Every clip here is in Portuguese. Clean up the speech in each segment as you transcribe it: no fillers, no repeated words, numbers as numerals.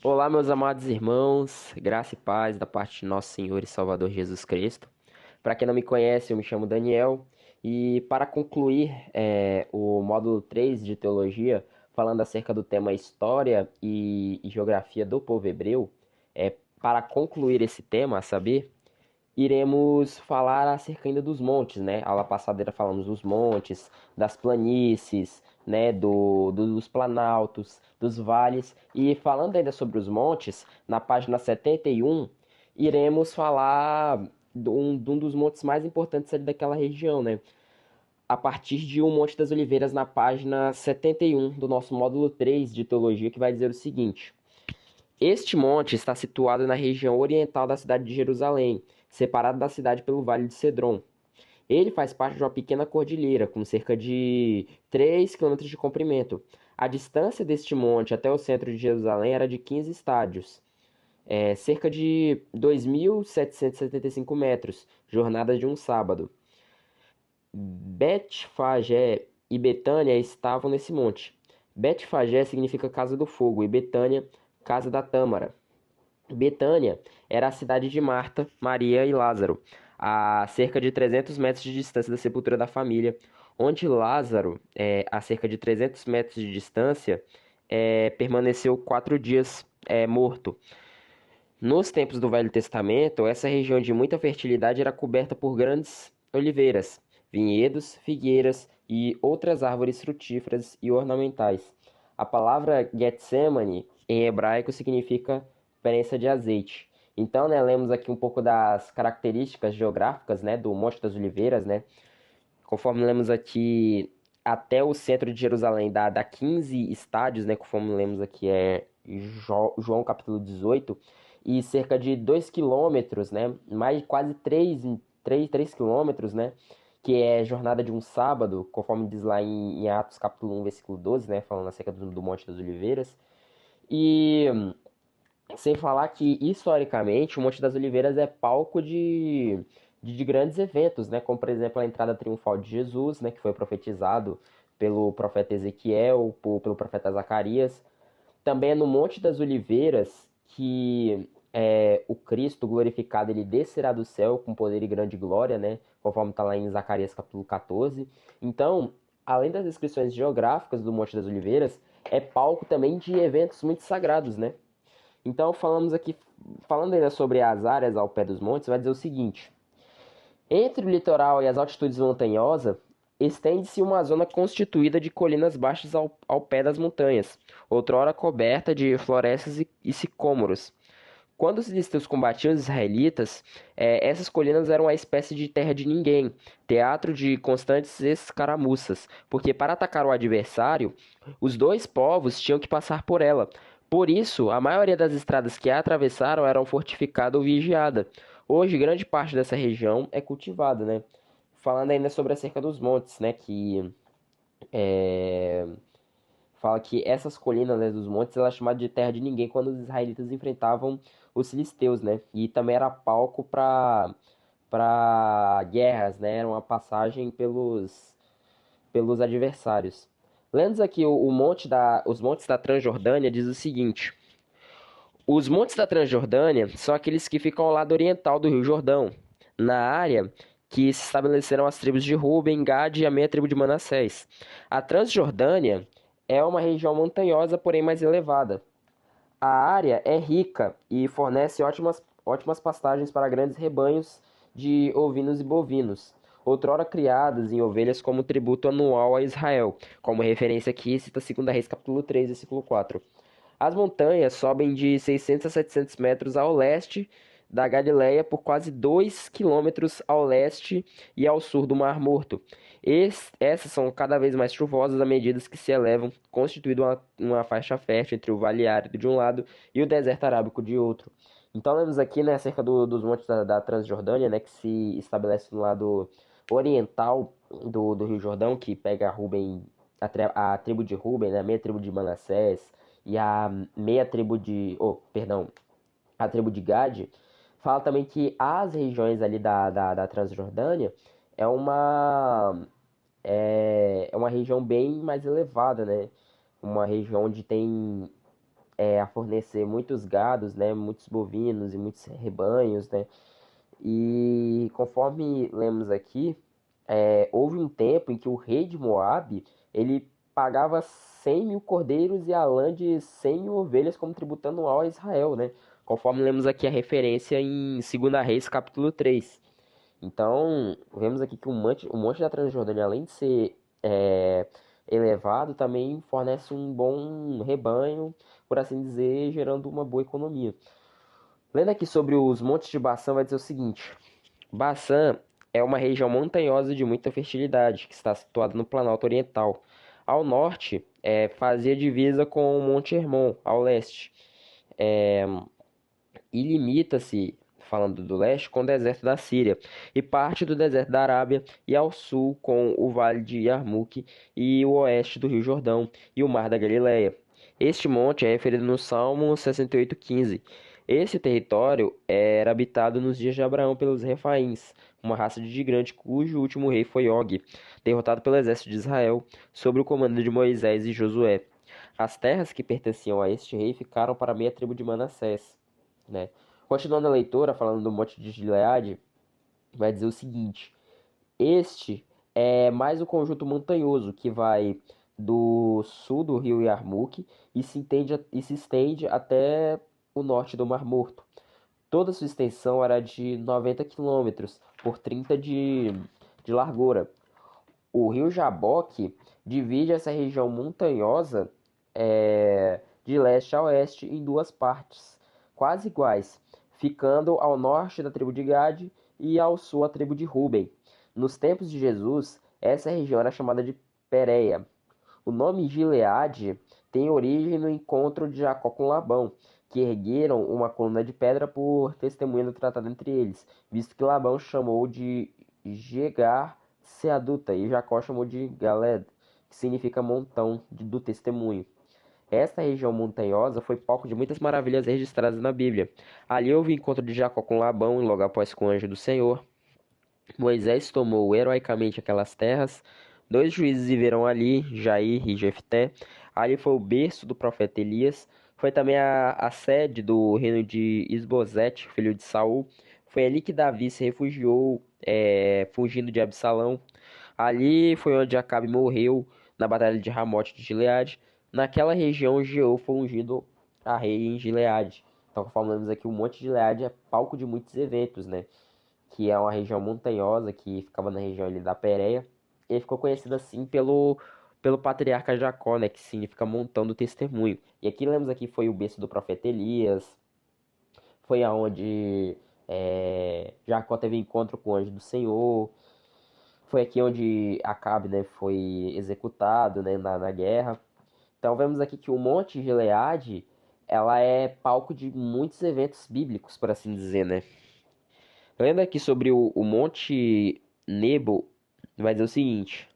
Olá, meus amados irmãos, graça e paz da parte de nosso Senhor e Salvador Jesus Cristo. Para quem não me conhece, eu me chamo Daniel e para concluir o módulo 3 de teologia, falando acerca do tema História e Geografia do povo hebreu, para concluir esse tema, a saber, iremos falar acerca ainda dos montes, né? A aula passada falamos dos montes, das planícies, né? Dos planaltos, dos vales. E falando ainda sobre os montes, na página 71, iremos falar de um dos montes mais importantes ali daquela região, né? A partir de um Monte das Oliveiras na página 71 do nosso módulo 3 de teologia, que vai dizer o seguinte: este monte está situado na região oriental da cidade de Jerusalém, separado da cidade pelo Vale de Cedron. Ele faz parte de uma pequena cordilheira, com cerca de 3 quilômetros de comprimento. A distância deste monte até o centro de Jerusalém era de 15 estádios, cerca de 2.775 metros, jornada de um sábado. Betfagé e Betânia estavam nesse monte. Betfagé significa casa do fogo e Betânia, casa da tâmara. Betânia era a cidade de Marta, Maria e Lázaro, a cerca de 300 metros de distância da sepultura da família, onde Lázaro, a cerca de 300 metros de distância, permaneceu 4 dias morto. Nos tempos do Velho Testamento, essa região de muita fertilidade era coberta por grandes oliveiras, vinhedos, figueiras e outras árvores frutíferas e ornamentais. A palavra Getsemane, em hebraico, significa prensa de azeite. Então, né, lemos aqui um pouco das características geográficas, né, do Monte das Oliveiras, né? Conforme lemos aqui, até o centro de Jerusalém dá 15 estádios, né, conforme lemos aqui João capítulo 18, e cerca de 2 quilômetros, né, mais quase 3 quilômetros, né, que é jornada de um sábado, conforme diz lá em Atos capítulo 1, versículo 12, né, falando acerca do Monte das Oliveiras. E sem falar que, historicamente, o Monte das Oliveiras é palco de grandes eventos, né? Como, por exemplo, a entrada triunfal de Jesus, né? Que foi profetizado pelo profeta Ezequiel, pelo profeta Zacarias. Também é no Monte das Oliveiras que o Cristo glorificado ele descerá do céu com poder e grande glória, né? Conforme está lá em Zacarias capítulo 14. Então, além das descrições geográficas do Monte das Oliveiras, é palco também de eventos muito sagrados, né? Então, falando ainda sobre as áreas ao pé dos montes, vai dizer o seguinte: entre o litoral e as altitudes montanhosas, estende-se uma zona constituída de colinas baixas ao pé das montanhas, outrora coberta de florestas e sicômoros. Quando os filisteus combatiam os israelitas, essas colinas eram uma espécie de terra de ninguém, teatro de constantes escaramuças, porque para atacar o adversário, os dois povos tinham que passar por ela. Por isso, a maioria das estradas que a atravessaram eram fortificadas ou vigiadas. Hoje, grande parte dessa região é cultivada, né? Falando ainda sobre acerca dos montes, né? Que é, fala que essas colinas, né, dos montes eram chamadas de terra de ninguém quando os israelitas enfrentavam os filisteus, né? E também era palco para guerras, né? Era uma passagem pelos adversários. Lendo aqui os montes da Transjordânia diz o seguinte: os montes da Transjordânia são aqueles que ficam ao lado oriental do Rio Jordão, na área que se estabeleceram as tribos de Ruben, Gad e a meia tribo de Manassés. A Transjordânia é uma região montanhosa, porém mais elevada. A área é rica e fornece ótimas pastagens para grandes rebanhos de ovinos e bovinos, outrora criados em ovelhas como tributo anual a Israel. Como referência aqui, cita 2 Reis capítulo 3, versículo 4. As montanhas sobem de 600 a 700 metros ao leste da Galileia por quase 2 quilômetros ao leste e ao sul do Mar Morto. Essas são cada vez mais chuvosas à medida que se elevam, constituindo uma faixa fértil entre o Vale Árido de um lado e o deserto arábico de outro. Então, lemos aqui, né, acerca dos montes da Transjordânia, né, que se estabelece no lado oriental do Rio Jordão, que pega a tribo de Ruben, né, a meia tribo de Manassés, e a meia tribo perdão, a tribo de Gad, fala também que as regiões ali da Transjordânia é uma, é uma região bem mais elevada, né? Uma região onde tem a fornecer muitos gados, né, muitos bovinos e muitos rebanhos, né, e conforme lemos aqui, houve um tempo em que o rei de Moabe, ele pagava 100 mil cordeiros e a lã de 100 mil ovelhas como tributo anual a Israel, né? Conforme lemos aqui a referência em 2 Reis, capítulo 3. Então, vemos aqui que o monte da Transjordânia, além de ser elevado, também fornece um bom rebanho, por assim dizer, gerando uma boa economia. Lendo aqui sobre os montes de Baçã, vai dizer o seguinte: Baçã é uma região montanhosa de muita fertilidade, que está situada no Planalto Oriental. Ao norte, fazia divisa com o Monte Hermon, ao leste, e limita-se, falando do leste, com o deserto da Síria, e parte do deserto da Arábia, e ao sul com o vale de Yarmuk, e o oeste do Rio Jordão, e o mar da Galileia. Este monte é referido no Salmo 68:15. Esse território era habitado nos dias de Abraão pelos Refaíns, uma raça de gigante cujo último rei foi Og, derrotado pelo exército de Israel, sob o comando de Moisés e Josué. As terras que pertenciam a este rei ficaram para a meia tribo de Manassés, né? Continuando a leitura, falando do Monte de Gileade, vai dizer o seguinte: este é mais o conjunto montanhoso que vai do sul do rio Yarmuk e se estende até o norte do Mar Morto. Toda sua extensão era de 90 quilômetros por 30 de largura. O rio Jaboque divide essa região montanhosa de leste a oeste em duas partes, quase iguais, ficando ao norte da tribo de Gade e ao sul a tribo de Ruben. Nos tempos de Jesus, essa região era chamada de Pérea. O nome Gileade tem origem no encontro de Jacó com Labão, que ergueram uma coluna de pedra por testemunha do tratado entre eles, visto que Labão chamou de Jegar Seaduta e Jacó chamou de Galed, que significa montão do testemunho. Esta região montanhosa foi palco de muitas maravilhas registradas na Bíblia. Ali houve o encontro de Jacó com Labão e logo após com o anjo do Senhor. Moisés tomou heroicamente aquelas terras. 2 juízes viveram ali, Jair e Jefté. Ali foi o berço do profeta Elias. Foi também a sede do reino de Isbosete, filho de Saul. Foi ali que Davi se refugiou, fugindo de Absalão. Ali foi onde Acabe morreu, na batalha de Ramote de Gileade. Naquela região, Jeú foi ungido a rei em Gileade. Então, conforme lemos aqui, o Monte de Gileade é palco de muitos eventos, né? Que é uma região montanhosa que ficava na região ali da Pérea. Ele ficou conhecido assim pelo patriarca Jacó, né, que significa montão do testemunho. E aqui lemos aqui foi o berço do profeta Elias, foi aonde Jacó teve encontro com o anjo do Senhor, foi aqui onde Acabe, né, foi executado, né, na guerra. Então vemos aqui que o Monte Gileade, ela é palco de muitos eventos bíblicos, por assim dizer, né? Lendo aqui sobre o Monte Nebo, vai dizer o seguinte: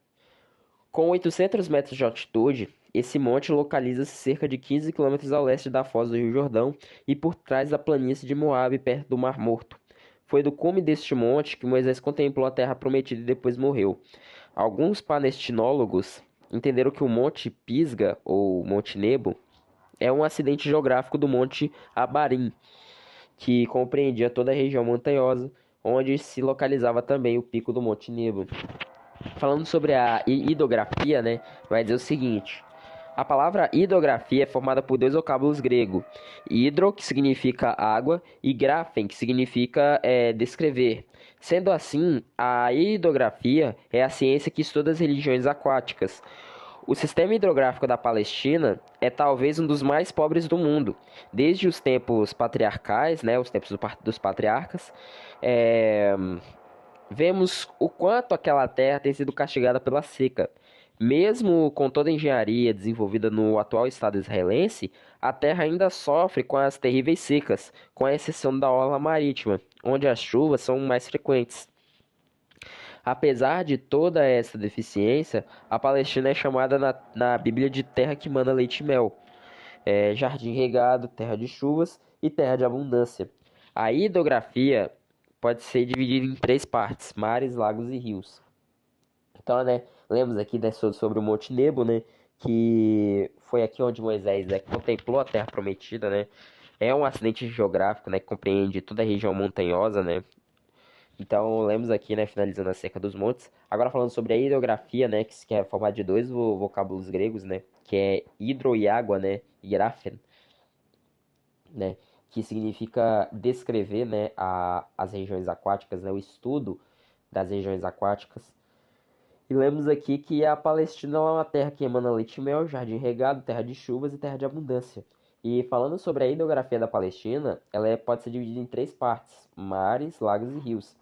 com 800 metros de altitude, esse monte localiza-se cerca de 15 quilômetros ao leste da foz do Rio Jordão e por trás da planície de Moabe, perto do Mar Morto. Foi do cume deste monte que Moisés contemplou a terra prometida e depois morreu. Alguns palestinólogos entenderam que o Monte Pisga, ou Monte Nebo, é um acidente geográfico do Monte Abarim, que compreendia toda a região montanhosa, onde se localizava também o pico do Monte Nebo. Falando sobre a hidrografia, né, vai dizer o seguinte: a palavra hidrografia é formada por 2 vocábulos grego: hidro, que significa água, e graphen, que significa descrever. Sendo assim, a hidrografia é a ciência que estuda as religiões aquáticas. O sistema hidrográfico da Palestina é talvez um dos mais pobres do mundo. Desde os tempos patriarcais, né, os tempos dos patriarcas, é, vemos o quanto aquela terra tem sido castigada pela seca. Mesmo com toda a engenharia desenvolvida no atual Estado israelense, a terra ainda sofre com as terríveis secas, com exceção da orla marítima, onde as chuvas são mais frequentes. Apesar de toda essa deficiência, a Palestina é chamada na Bíblia de terra que mana leite e mel, jardim regado, terra de chuvas e terra de abundância. A hidrografia pode ser dividida em 3 partes: mares, lagos e rios. Então, né, lemos aqui, né, sobre o Monte Nebo, né, que foi aqui onde Moisés, né, contemplou a Terra Prometida, né? É um acidente geográfico, né, que compreende toda a região montanhosa, né? Então, lemos aqui, né, finalizando acerca dos montes. Agora falando sobre a hidrografia, né, que é formada de dois vocábulos gregos, né, que é hidro e água, né, graphen, né, que significa descrever, né, as regiões aquáticas, né, o estudo das regiões aquáticas. E lemos aqui que a Palestina é uma terra que emana leite e mel, jardim regado, terra de chuvas e terra de abundância. E falando sobre a hidrografia da Palestina, pode ser dividida em três partes: mares, lagos e rios.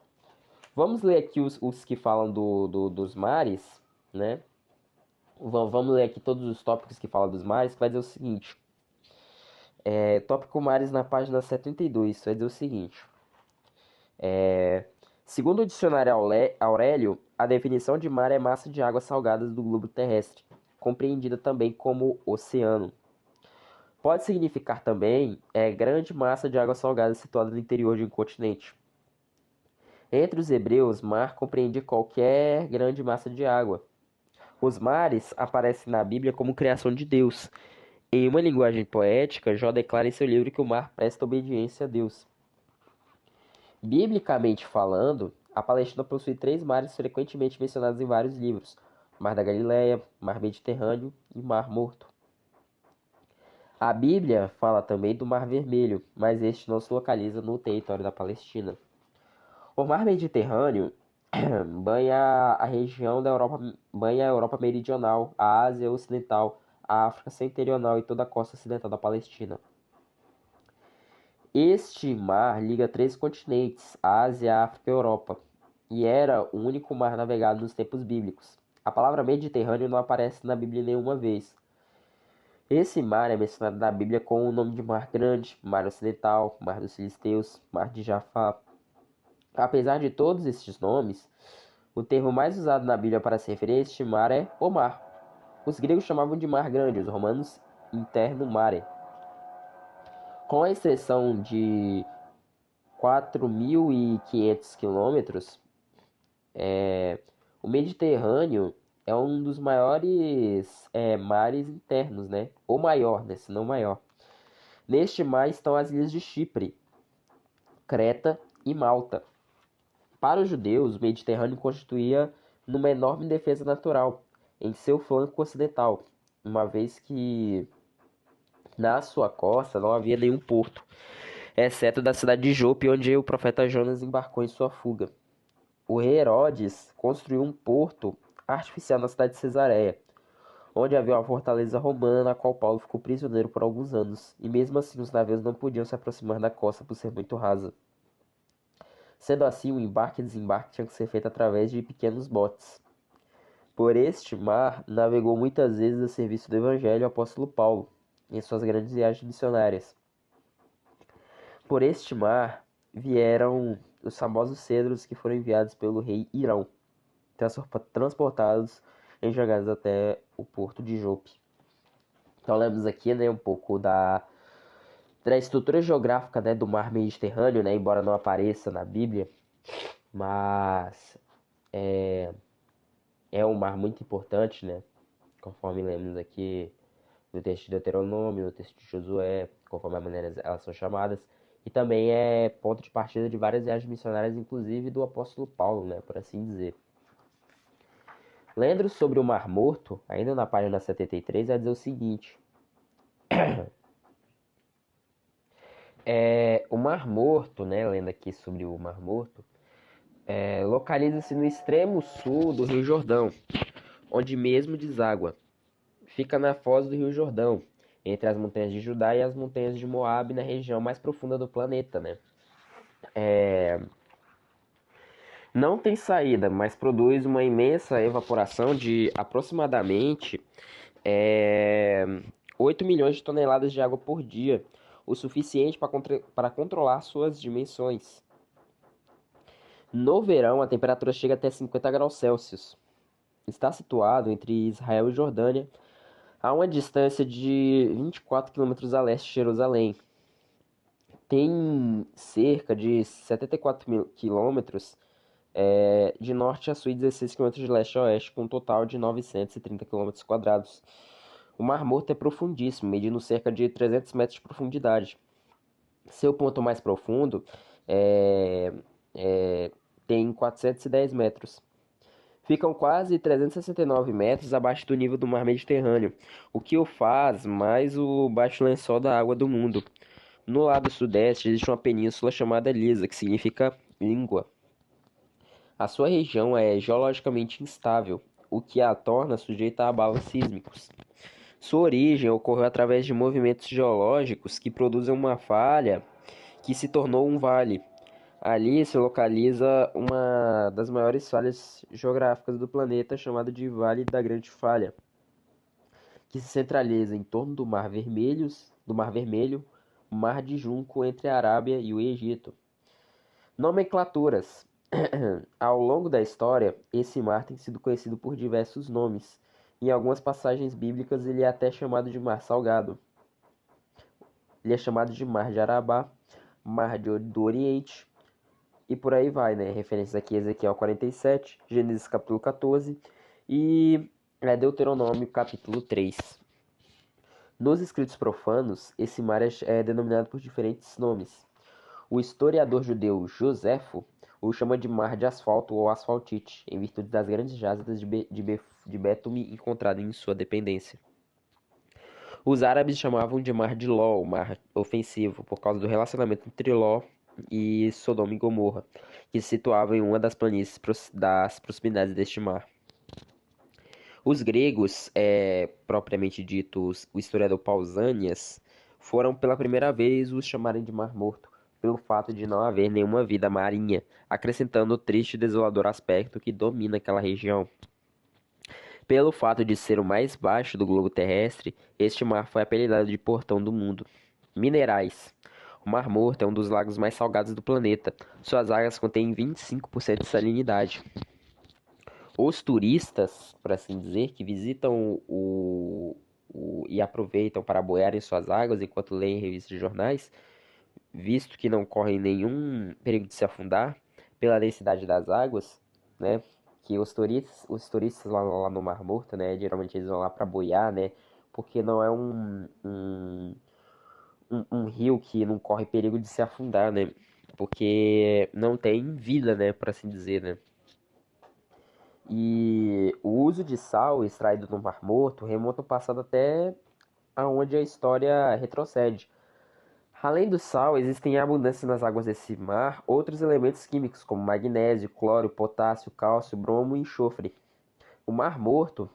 Vamos ler aqui os que falam dos mares, né? Vamos ler aqui todos os tópicos que falam dos mares, que vai dizer o seguinte. Tópico mares na página 72, vai dizer o seguinte. Segundo o dicionário Aurélio, a definição de mar é massa de águas salgadas do globo terrestre, compreendida também como oceano. Pode significar também grande massa de água salgada situada no interior de um continente. Entre os hebreus, mar compreende qualquer grande massa de água. Os mares aparecem na Bíblia como criação de Deus. Em uma linguagem poética, Jó declara em seu livro que o mar presta obediência a Deus. Biblicamente falando, a Palestina possui três mares frequentemente mencionados em vários livros: Mar da Galileia, Mar Mediterrâneo e Mar Morto. A Bíblia fala também do Mar Vermelho, mas este não se localiza no território da Palestina. O Mar Mediterrâneo banha a região da Europa, banha a Europa Meridional, a Ásia Ocidental, a África Setentrional e toda a costa ocidental da Palestina. Este mar liga três continentes, Ásia, África e Europa, e era o único mar navegado nos tempos bíblicos. A palavra Mediterrâneo não aparece na Bíblia nenhuma vez. Esse mar é mencionado na Bíblia com o nome de Mar Grande, Mar Ocidental, Mar dos Filisteus, Mar de Jafá. Apesar de todos estes nomes, o termo mais usado na Bíblia para se referir a este mar é o mar. Os gregos chamavam de Mar Grande, os romanos Interno Mare. Com a extensão de 4.500 quilômetros, o Mediterrâneo é um dos maiores mares internos, né? Ou maior, né? Se não maior. Neste mar estão as ilhas de Chipre, Creta e Malta. Para os judeus, o Mediterrâneo constituía uma enorme defesa natural em seu flanco ocidental, uma vez que na sua costa não havia nenhum porto, exceto da cidade de Jope, onde o profeta Jonas embarcou em sua fuga. O rei Herodes construiu um porto artificial na cidade de Cesareia, onde havia uma fortaleza romana na qual Paulo ficou prisioneiro por alguns anos, e mesmo assim os navios não podiam se aproximar da costa por ser muito rasa. Sendo assim, o embarque e desembarque tinha que ser feito através de pequenos botes. Por este mar, navegou muitas vezes a serviço do Evangelho o apóstolo Paulo, em suas grandes viagens missionárias. Por este mar vieram os famosos cedros que foram enviados pelo rei Irão, transportados e jogados até o porto de Jope. Então lemos aqui, né, um pouco da estrutura geográfica, né, do mar Mediterrâneo, né, embora não apareça na Bíblia, mas é um mar muito importante, né, conforme lemos aqui no texto de Deuteronômio, no texto de Josué, conforme a maneira elas são chamadas, e também é ponto de partida de várias viagens missionárias, inclusive do apóstolo Paulo, né, por assim dizer. Lendo sobre o Mar Morto, ainda na página 73, vai dizer o seguinte: o Mar Morto, né, lendo aqui sobre o Mar Morto, localiza-se no extremo sul do Rio Jordão, onde mesmo deságua. Fica na foz do Rio Jordão, entre as montanhas de Judá e as montanhas de Moabe, na região mais profunda do planeta, né? Não tem saída, mas produz uma imensa evaporação de aproximadamente 8 milhões de toneladas de água por dia, o suficiente para controlar suas dimensões. No verão, a temperatura chega até 50 graus Celsius. Está situado entre Israel e Jordânia, a uma distância de 24 quilômetros a leste de Jerusalém. Tem cerca de 74 mil quilômetros de norte a sul e 16 km de leste a oeste, com um total de 930 km². O Mar Morto é profundíssimo, medindo cerca de 300 metros de profundidade. Seu ponto mais profundo é, é, tem 410 metros. Ficam quase 369 metros abaixo do nível do mar Mediterrâneo, o que o faz mais o baixo lençol da água do mundo. No lado sudeste existe uma península chamada Lisa, que significa língua. A sua região é geologicamente instável, o que a torna sujeita a abalos sísmicos. Sua origem ocorreu através de movimentos geológicos que produzem uma falha que se tornou um vale. Ali se localiza uma das maiores falhas geográficas do planeta, chamada de Vale da Grande Falha, que se centraliza em torno do Mar Vermelho, Mar de Junco entre a Arábia e o Egito. Nomenclaturas. Ao longo da história, esse mar tem sido conhecido por diversos nomes. Em algumas passagens bíblicas, ele é até chamado de Mar Salgado. Ele é chamado de Mar de Arabá, do Oriente, e por aí vai, né? Referências aqui a Ezequiel 47, Gênesis capítulo 14 e Deuteronômio capítulo 3. Nos escritos profanos, esse mar é denominado por diferentes nomes. O historiador judeu Joséfo o chama de mar de asfalto ou asfaltite, em virtude das grandes jazidas de betume encontradas em sua dependência. Os árabes chamavam de mar de Ló, o mar ofensivo, por causa do relacionamento entre Ló e Sodoma e Gomorra, que se situava em uma das planícies das proximidades deste mar. Os gregos, propriamente ditos, o historiador Pausanias, foram pela primeira vez os chamarem de Mar Morto, pelo fato de não haver nenhuma vida marinha, acrescentando o triste e desolador aspecto que domina aquela região. Pelo fato de ser o mais baixo do globo terrestre, este mar foi apelidado de Portão do Mundo. Minerais. O Mar Morto é um dos lagos mais salgados do planeta. Suas águas contêm 25% de salinidade. Os turistas, por assim dizer, que visitam e aproveitam para boiar em suas águas enquanto leem revistas e jornais, visto que não correm nenhum perigo de se afundar pela densidade das águas, né? Que os turistas lá no Mar Morto, né? Geralmente eles vão lá para boiar, né? Porque não é um rio que não corre perigo de se afundar, né? Porque não tem vida, né? Por assim dizer, né? E o uso de sal extraído no Mar Morto remonta ao passado até aonde a história retrocede. Além do sal, existem em abundância nas águas desse mar outros elementos químicos como magnésio, cloro, potássio, cálcio, bromo e enxofre. O Mar Morto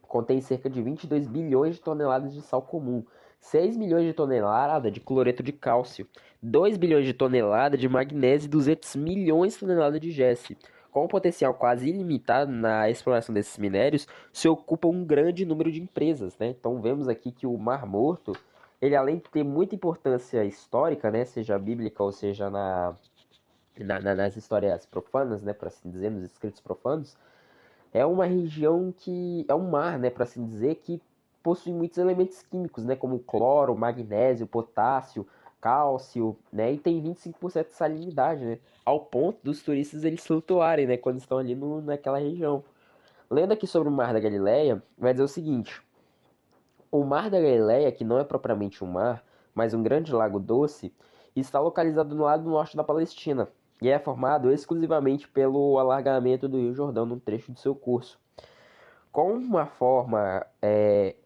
contém cerca de 22 bilhões de toneladas de sal comum, 6 milhões de toneladas de cloreto de cálcio, 2 bilhões de toneladas de magnésio e 200 milhões de toneladas de gesso. Com um potencial quase ilimitado na exploração desses minérios, se ocupa um grande número de empresas, né? Então vemos aqui que o Mar Morto, ele além de ter muita importância histórica, né, seja bíblica ou seja nas histórias profanas, né, por assim dizer, nos escritos profanos, é uma região que é um mar, né, para assim dizer, que possui muitos elementos químicos, né, como cloro, magnésio, potássio, cálcio, né, e tem 25% de salinidade, né, ao ponto dos turistas eles flutuarem, né, quando estão ali naquela região. Lendo aqui sobre o Mar da Galileia, vai dizer o seguinte: o Mar da Galileia, que não é propriamente um mar, mas um grande lago doce, está localizado no lado norte da Palestina e é formado exclusivamente pelo alargamento do Rio Jordão num trecho de seu curso. Com uma forma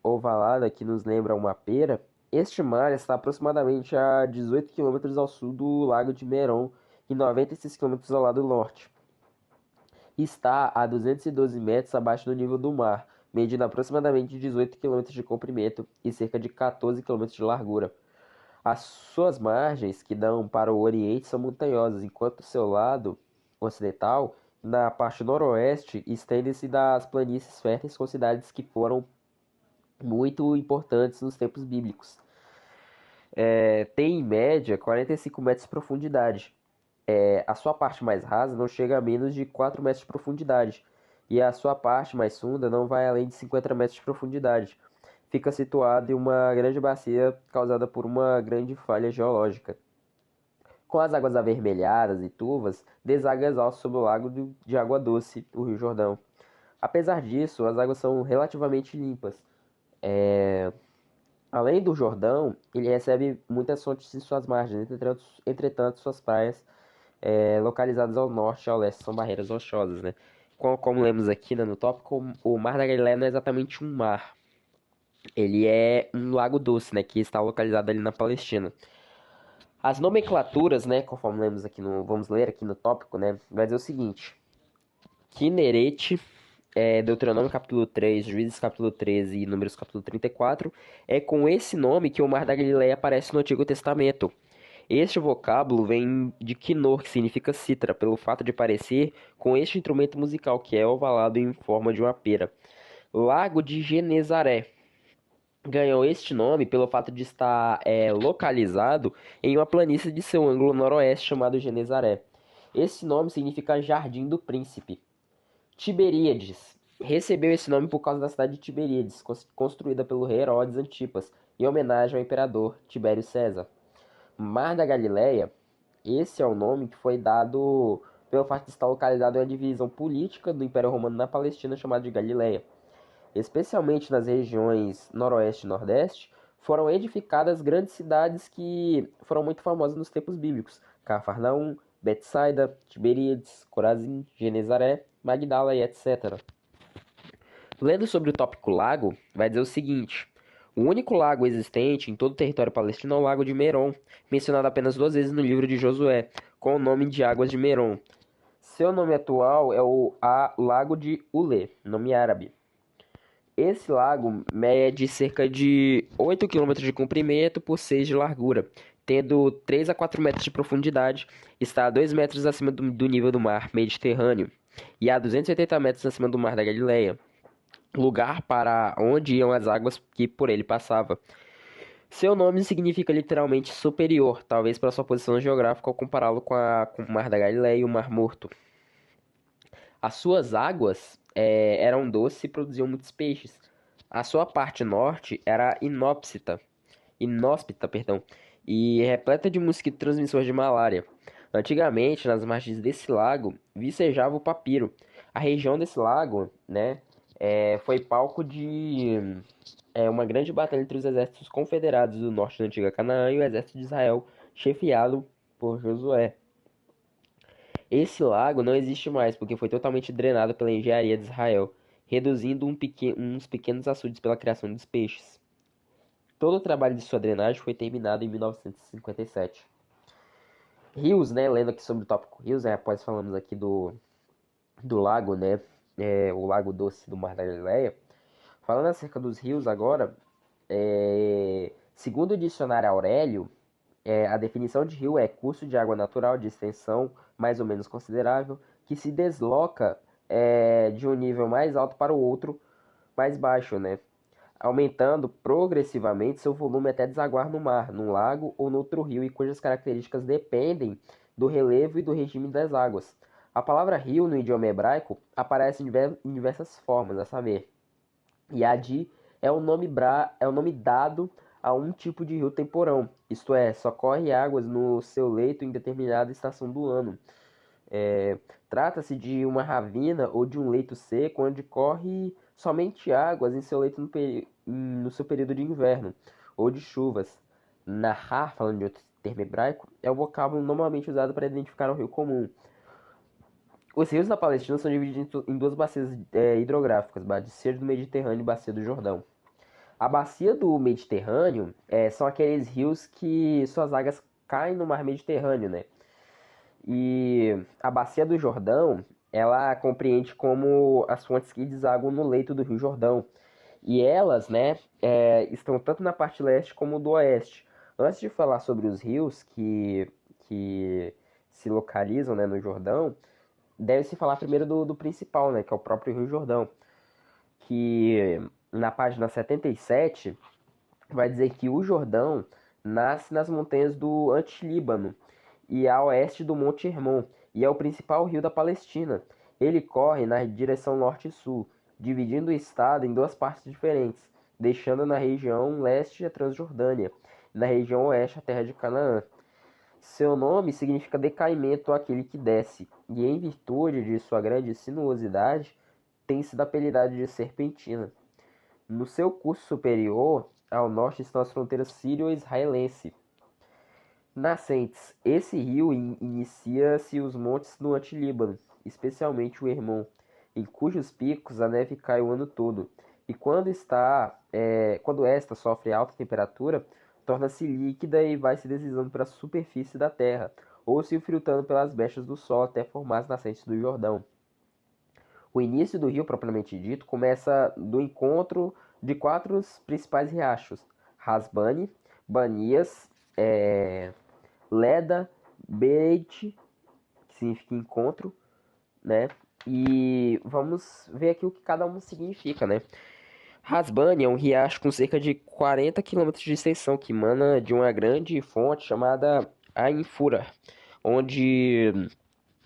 ovalada que nos lembra uma pera, este mar está aproximadamente a 18 quilômetros ao sul do Lago de Meron e 96 quilômetros ao lado norte. Está a 212 metros abaixo do nível do mar, medindo aproximadamente 18 quilômetros de comprimento e cerca de 14 quilômetros de largura. As suas margens, que dão para o Oriente, são montanhosas, enquanto o seu lado ocidental, na parte noroeste, estende-se das planícies férteis com cidades que foram muito importantes nos tempos bíblicos. Tem em média 45 metros de profundidade. A sua parte mais rasa não chega a menos de 4 metros de profundidade, e a sua parte mais funda não vai além de 50 metros de profundidade. Fica situado em uma grande bacia causada por uma grande falha geológica. Com as águas avermelhadas e turvas, deságua exausto sobre o lago de água doce, o Rio Jordão. Apesar disso, as águas são relativamente limpas. Além do Jordão, ele recebe muitas fontes em suas margens, entretanto suas praias, localizadas ao norte e ao leste, são barreiras rochosas, né? Como lemos aqui, né, no tópico, o Mar da Galileia não é exatamente um mar, ele é um lago doce, né, que está localizado ali na Palestina. As nomenclaturas, né, conforme lemos aqui vamos ler aqui no tópico, né, vai dizer o seguinte: Kinerete, Deuteronômio capítulo 3, Juízes capítulo 13 e Números capítulo 34, é com esse nome que o Mar da Galileia aparece no Antigo Testamento. Este vocábulo vem de Quinor, que significa cítara, pelo fato de parecer com este instrumento musical, que é ovalado em forma de uma pera. Lago de Genezaré ganhou este nome pelo fato de estar localizado em uma planície de seu ângulo noroeste chamado Genezaré. Esse nome significa Jardim do Príncipe. Tiberíades recebeu esse nome por causa da cidade de Tiberíades, construída pelo rei Herodes Antipas, em homenagem ao imperador Tibério César. Mar da Galileia, esse é o nome que foi dado pelo fato de estar localizado em uma divisão política do Império Romano na Palestina chamada de Galileia. Especialmente nas regiões noroeste e nordeste, foram edificadas grandes cidades que foram muito famosas nos tempos bíblicos: Cafarnaum, Betsaida, Tiberíades, Corazim, Genezaré, Magdala e etc. Lendo sobre o tópico lago, vai dizer o seguinte: o único lago existente em todo o território palestino é o Lago de Merom, mencionado apenas 2 vezes no livro de Josué, com o nome de Águas de Merom. Seu nome atual é o Lago de Ule, nome árabe. Esse lago mede cerca de 8 quilômetros de comprimento por 6 de largura, tendo 3 a 4 metros de profundidade, está a 2 metros acima do nível do mar Mediterrâneo e a 280 metros acima do mar da Galileia, lugar para onde iam as águas que por ele passava. Seu nome significa literalmente superior, talvez pela sua posição geográfica ao compará-lo com o mar da Galileia e o Mar Morto. As suas águas eram doces e produziam muitos peixes. A sua parte norte era inóspita, perdão, e repleta de mosquito transmissor de malária. Antigamente, nas margens desse lago, vicejava o papiro. A região desse lago, né, foi palco de uma grande batalha entre os exércitos confederados do norte da antiga Canaã e o exército de Israel, chefiado por Josué. Esse lago não existe mais porque foi totalmente drenado pela engenharia de Israel, reduzindo uns pequenos açudes pela criação dos peixes. Todo o trabalho de sua drenagem foi terminado em 1957. Rios, né? Lendo aqui sobre o tópico rios, após falamos aqui do lago, né? O Lago Doce do Mar da Galileia. Falando acerca dos rios agora, segundo o dicionário Aurélio, a definição de rio é curso de água natural de extensão mais ou menos considerável que se desloca de um nível mais alto para o outro mais baixo, né? Aumentando progressivamente seu volume até desaguar no mar, num lago ou no outro rio e cujas características dependem do relevo e do regime das águas. A palavra rio no idioma hebraico aparece em diversas formas, a saber, Yadi é o nome dado a um tipo de rio temporão, isto é, só corre águas no seu leito em determinada estação do ano. Trata-se de uma ravina ou de um leito seco onde corre somente águas em seu leito no seu período de inverno ou de chuvas. Nahar, falando de outro termo hebraico, é o vocábulo normalmente usado para identificar um rio comum. Os rios da Palestina são divididos em duas bacias hidrográficas, bacia do Mediterrâneo e bacia do Jordão. A bacia do Mediterrâneo são aqueles rios que suas águas caem no mar Mediterrâneo, né? E a bacia do Jordão, ela compreende como as fontes que desaguam no leito do Rio Jordão. E elas, né, estão tanto na parte leste como do oeste. Antes de falar sobre os rios que se localizam, né, no Jordão, deve-se falar primeiro do principal, né, que é o próprio Rio Jordão, que na página 77 vai dizer que o Jordão nasce nas montanhas do Antilíbano e a oeste do Monte Hermon, e é o principal rio da Palestina. Ele corre na direção norte e sul, dividindo o estado em duas partes diferentes, deixando na região leste a Transjordânia e na região oeste a terra de Canaã. Seu nome significa decaimento àquele que desce, e em virtude de sua grande sinuosidade, tem sido apelidado de Serpentina. No seu curso superior, ao norte estão as fronteiras sírio-israelense. Nascentes. Esse rio inicia-se os montes no Antilíbano, especialmente o Hermon, em cujos picos a neve cai o ano todo. E quando esta sofre alta temperatura, torna-se líquida e vai se deslizando para a superfície da terra, ou se filtrando pelas brechas do sol até formar as nascentes do Jordão. O início do rio, propriamente dito, começa do encontro de quatro principais riachos: Hasbane, Banias, Leda, Beit, que significa encontro, né? E vamos ver aqui o que cada um significa, né? Hasbane é um riacho com cerca de 40 quilômetros de extensão que emana de uma grande fonte chamada Ainfura, onde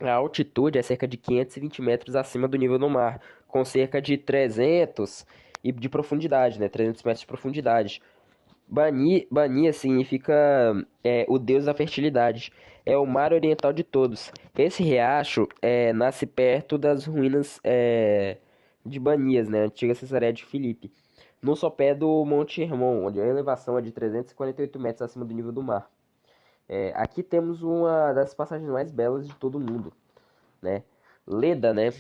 a altitude é cerca de 520 metros acima do nível do mar, com cerca de 300 e de profundidade, né? 300 metros de profundidade. Bania significa o deus da fertilidade. É o mar oriental de todos. Esse riacho nasce perto das ruínas de Banias, né? Antiga Cesareia de Filipe, no sopé do Monte Hermon, onde a elevação é de 348 metros acima do nível do mar. Aqui temos uma das passagens mais belas de todo o mundo, né? Leda, né?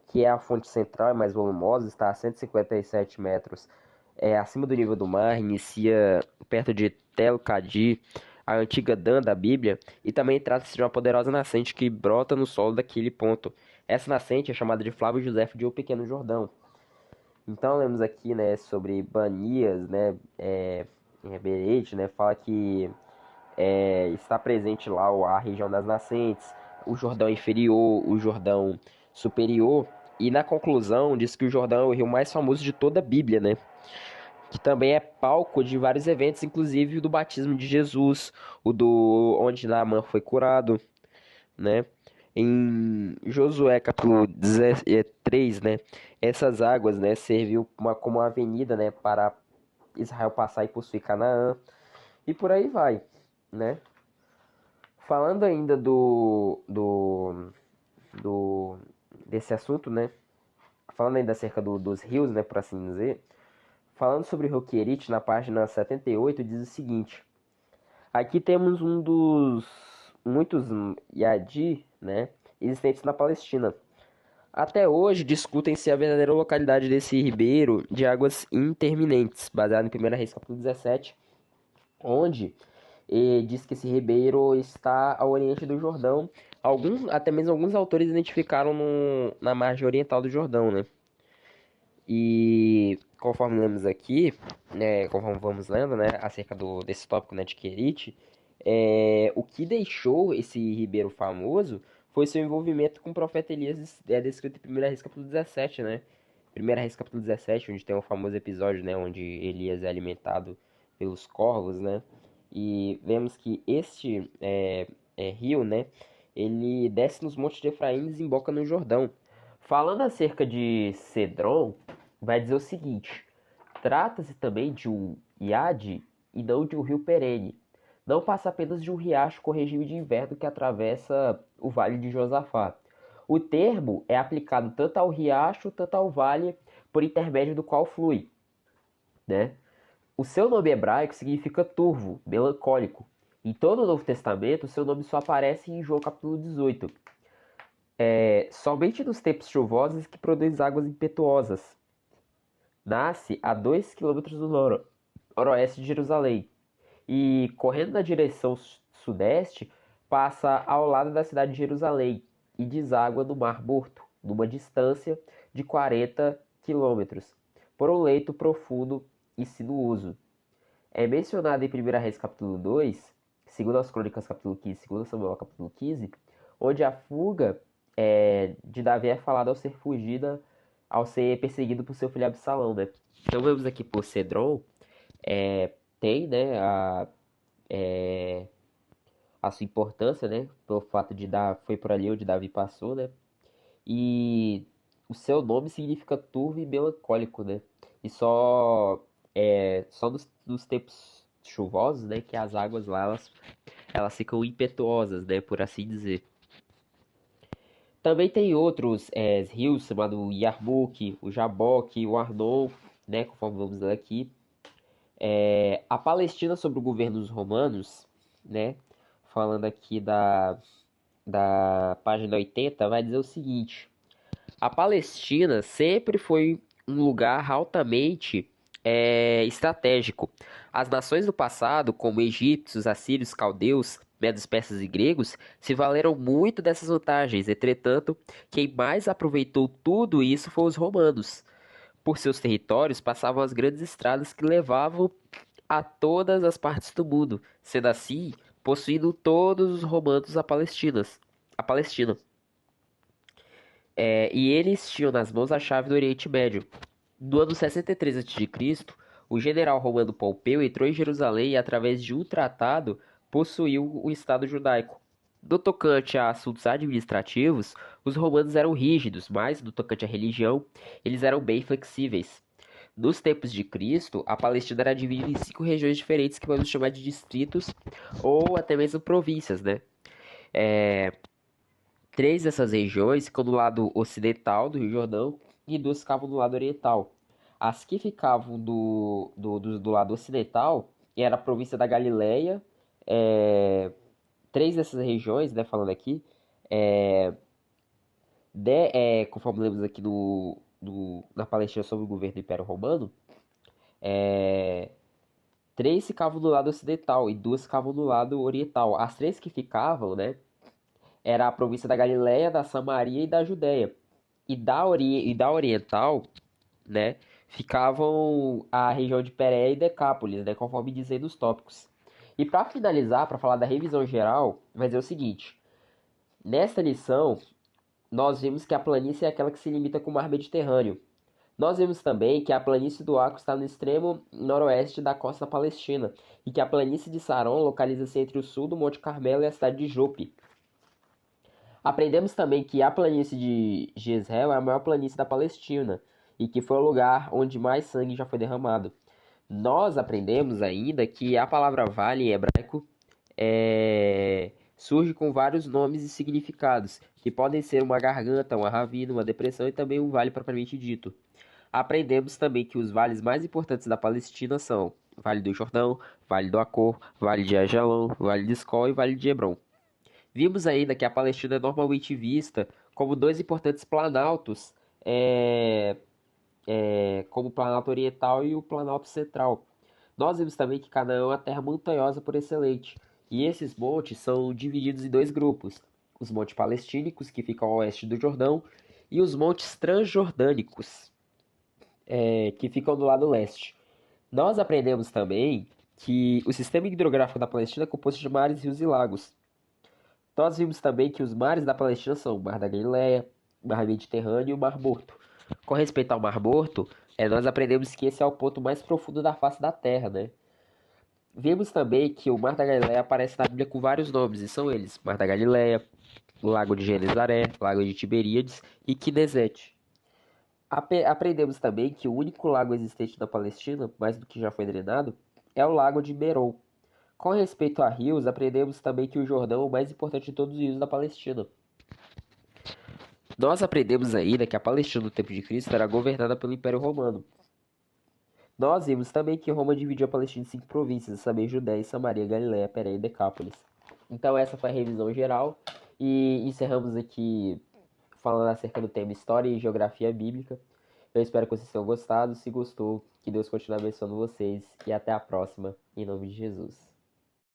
Que é a fonte central, é mais volumosa, está a 157 metros acima do nível do mar, inicia perto de Tel Cadi, a antiga Dan da Bíblia, e também trata-se de uma poderosa nascente que brota no solo daquele ponto. Essa nascente é chamada de Flávio José de O Pequeno Jordão. Então, lemos aqui, né, sobre Banias, né, em Berete, né, fala que está presente lá a região das nascentes, o Jordão inferior, o Jordão superior, e na conclusão diz que o Jordão é o rio mais famoso de toda a Bíblia, né? Que também é palco de vários eventos, inclusive o do batismo de Jesus, o do onde Naamã foi curado, né? Em Josué capítulo 3, né? Essas águas, né, serviu como uma avenida, né, para Israel passar e possuir Canaã, e por aí vai, né? Falando ainda do desse assunto, né? Falando ainda acerca dos rios, né, por assim dizer. Falando sobre o rio Querite, na página 78, diz o seguinte: aqui temos um dos muitos Yadi, né, existentes na Palestina. Até hoje discutem-se a verdadeira localidade desse ribeiro de águas interminentes, baseado em 1 Reis capítulo 17, onde diz que esse ribeiro está ao oriente do Jordão. Até mesmo alguns autores identificaram na margem oriental do Jordão, né? E conforme lemos aqui, né, conforme vamos lendo, né, acerca desse tópico, né, de Querite, o que deixou esse ribeiro famoso foi seu envolvimento com o profeta Elias, descrito em 1 Reis capítulo 17, né? 1 Reis capítulo 17, onde tem um famoso episódio, né, onde Elias é alimentado pelos corvos, né? E vemos que este rio, né, ele desce nos montes de Efraim e desemboca no Jordão. Falando acerca de Cedron, vai dizer o seguinte: trata-se também de um iade e não de um rio perene. Não passa apenas de um riacho com regime de inverno que atravessa o vale de Josafá. O termo é aplicado tanto ao riacho, tanto ao vale, por intermédio do qual flui, né? O seu nome hebraico significa turvo, melancólico. Em todo o Novo Testamento, o seu nome só aparece em João capítulo 18. Somente nos tempos chuvosos que produz águas impetuosas. Nasce a 2 quilômetros do noroeste de Jerusalém e, correndo na direção sudeste, passa ao lado da cidade de Jerusalém e deságua no Mar Morto, numa distância de 40 quilômetros, por um leito profundo e sinuoso. É mencionado em 1 Reis capítulo 2, 2 Crônicas capítulo 15, 2 Samuel capítulo 15, onde a fuga de Davi é falada ao ser perseguido por seu filho Absalão, né? Então vemos aqui por Cedron, tem, né, a sua importância, né, pelo fato de foi por ali onde Davi passou, né? E o seu nome significa turvo e melancólico, né? E só nos tempos chuvosos, né, que as águas lá elas ficam impetuosas, né, por assim dizer. Também tem outros rios, chamado Yarmouk, o Jaboque, o Arnon, né, conforme vamos ler aqui. A Palestina sob o governo dos romanos, né, falando aqui da página 80, vai dizer o seguinte: a Palestina sempre foi um lugar altamente estratégico. As nações do passado, como egípcios, assírios, caldeus, medos persas e gregos, se valeram muito dessas vantagens. Entretanto, quem mais aproveitou tudo isso foram os romanos. Por seus territórios passavam as grandes estradas que levavam a todas as partes do mundo, sendo assim, possuindo todos os romanos a Palestina. E eles tinham nas mãos a chave do Oriente Médio. No ano 63 a.C., o general romano Pompeu entrou em Jerusalém e, através de um tratado, possuiu o Estado judaico. No tocante a assuntos administrativos, os romanos eram rígidos, mas, no tocante à religião, eles eram bem flexíveis. Nos tempos de Cristo, a Palestina era dividida em 5 regiões diferentes que podemos chamar de distritos ou até mesmo províncias, né? 3 dessas regiões ficam do lado ocidental do Rio Jordão e 2 ficavam do lado oriental. As que ficavam do lado ocidental era a província da Galileia. 3 dessas regiões, né, falando aqui, conforme lemos aqui na Palestina sob o governo do Império Romano, 3 ficavam do lado ocidental e 2 ficavam do lado oriental. As 3 que ficavam, né, era a província da Galileia, da Samaria e da Judéia. E da oriental, né, ficavam a região de Pérea e Decápolis, né, conforme dizem nos tópicos. E para finalizar, para falar da revisão geral, vai dizer o seguinte: nesta lição, nós vimos que a planície é aquela que se limita com o mar Mediterrâneo. Nós vimos também que a planície do Acre está no extremo noroeste da costa palestina e que a planície de Saron localiza-se entre o sul do Monte Carmelo e a cidade de Jope. Aprendemos também que a planície de Jezreel é a maior planície da Palestina e que foi o lugar onde mais sangue já foi derramado. Nós aprendemos ainda que a palavra vale em hebraico surge com vários nomes e significados, que podem ser uma garganta, uma ravina, uma depressão e também um vale propriamente dito. Aprendemos também que os vales mais importantes da Palestina são Vale do Jordão, Vale do Acor, Vale de Ajalon, Vale de Escol e Vale de Hebron. Vimos ainda que a Palestina é normalmente vista como 2 importantes planaltos, como o Planalto Oriental e o Planalto Central. Nós vimos também que Canaã é uma terra montanhosa por excelente, e esses montes são divididos em 2 grupos: os montes palestínicos, que ficam ao oeste do Jordão, e os montes transjordânicos, que ficam do lado leste. Nós aprendemos também que o sistema hidrográfico da Palestina é composto de mares, rios e lagos. Nós vimos também que os mares da Palestina são o Mar da Galileia, o Mar Mediterrâneo e o Mar Morto. Com respeito ao Mar Morto, nós aprendemos que esse é o ponto mais profundo da face da Terra, né? Vimos também que o Mar da Galileia aparece na Bíblia com vários nomes, e são eles: Mar da Galileia, Lago de Genezaré, Lago de Tiberíades e Quinesete. Aprendemos também que o único lago existente na Palestina, mais do que já foi drenado, é o Lago de Meron. Com respeito a rios, aprendemos também que o Jordão é o mais importante de todos os rios da Palestina. Nós aprendemos ainda que a Palestina no tempo de Cristo era governada pelo Império Romano. Nós vimos também que Roma dividiu a Palestina em 5 províncias, a saber, Judéia, Samaria, Galiléia, Pérea e Decápolis. Então essa foi a revisão geral e encerramos aqui falando acerca do tema História e Geografia Bíblica. Eu espero que vocês tenham gostado. Se gostou, que Deus continue abençoando vocês e até a próxima, em nome de Jesus.